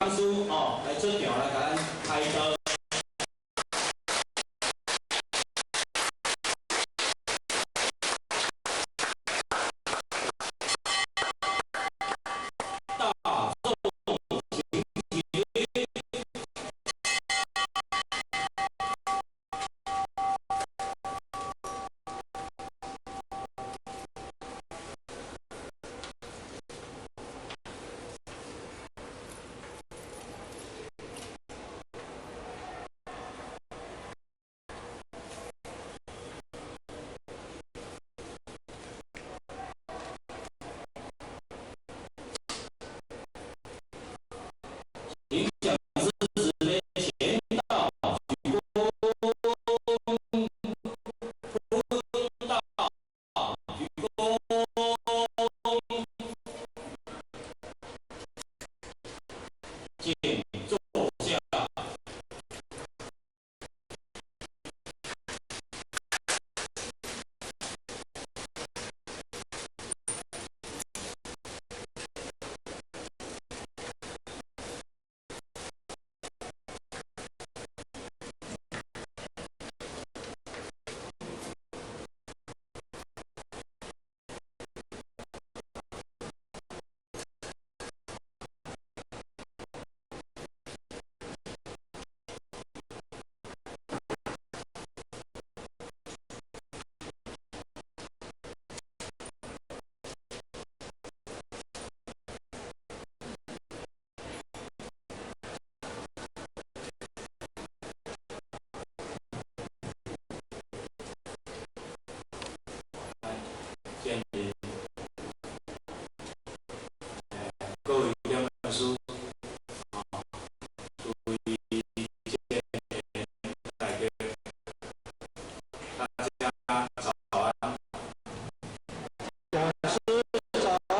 师哦来出场来甲咱开刀。各位两本书，注意大家早安。讲师早安。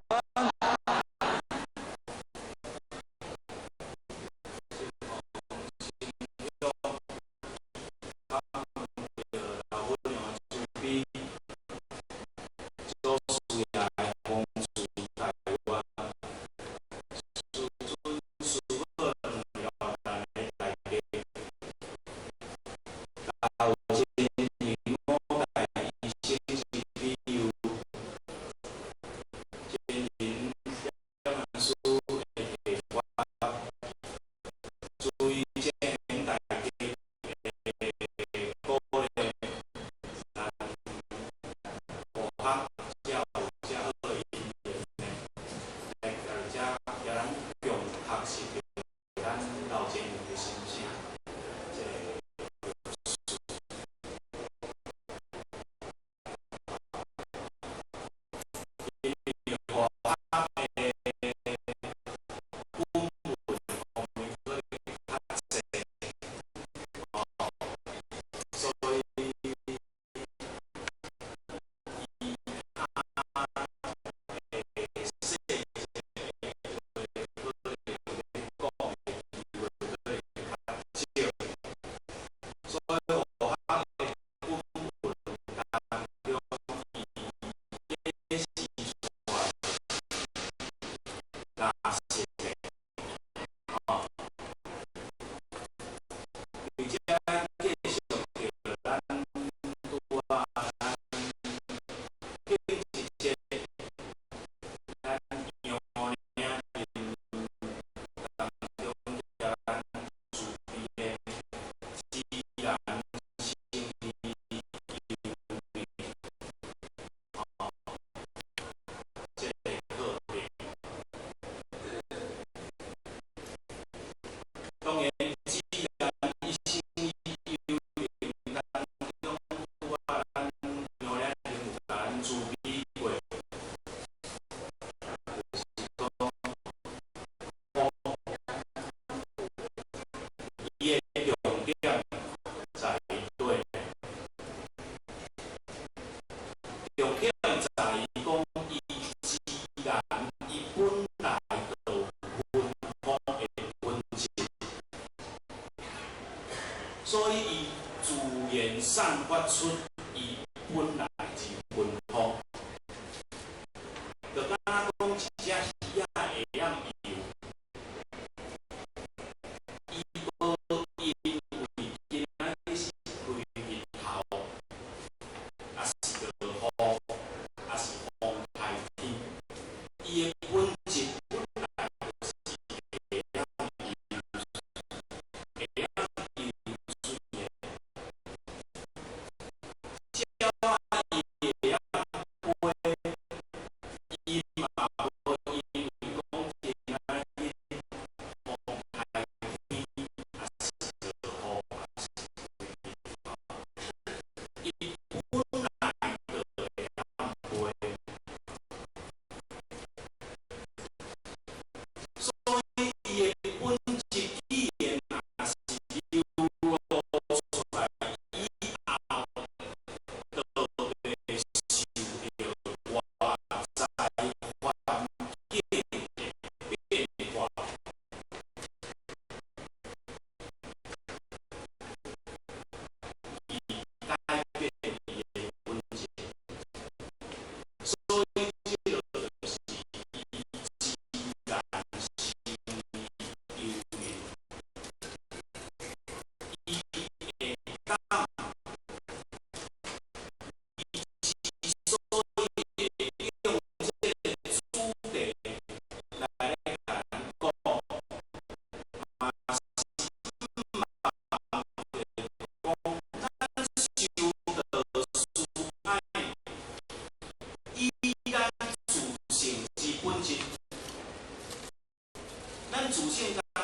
所以伊自然散发出伊本来之芬芳，就敢若讲一只鱼仔会晓游，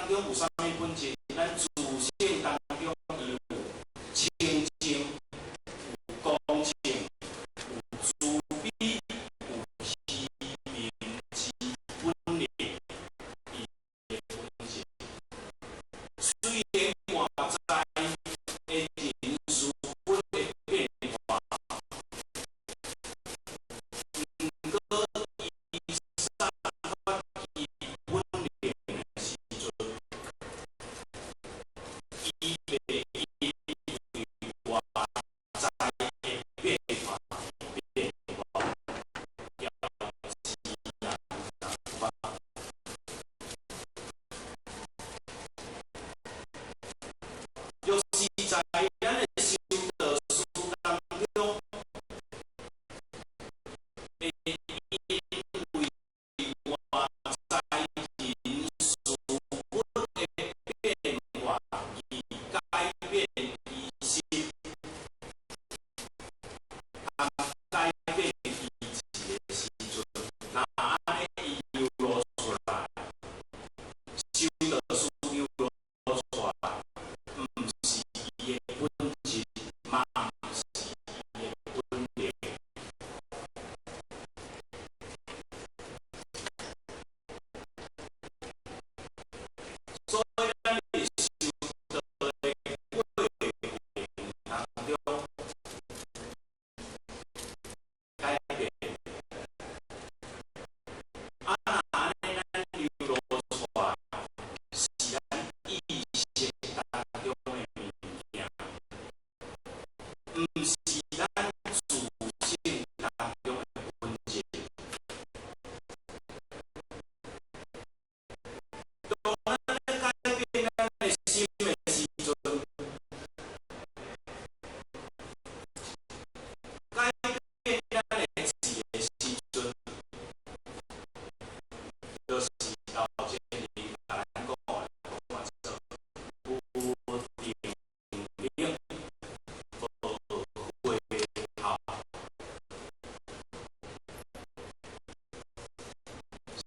中有啥物本质？咱自性当中有清净、有公正、有慈悲、有虚名之本领，伊的本质。虽然外在的人事本的变化，毋过伊散发伊本领的时阵，伊袂因为外在的变化变化，要自然淡化。就是在咱的修道书当中，会因为外在人事物的变化而改变伊心，改变伊志的时阵，那安尼伊流露出来，修道书流露出来，毋是伊的本质，嘛毋是伊的本领。所以咱伫修道的过程当中，改变，啊那安尼咱流露出来，是咱意识当中的物件，毋是咱自性当中的本质。当咱咧改变咱的心的时阵，改变咱的志的时阵，就是头前人甲咱讲的，讲做有定力，无回头。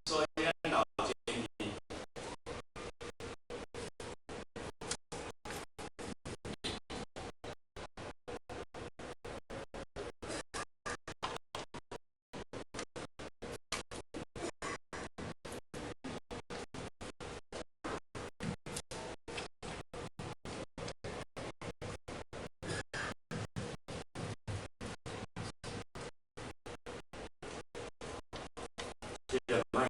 所以咱头前人这个卖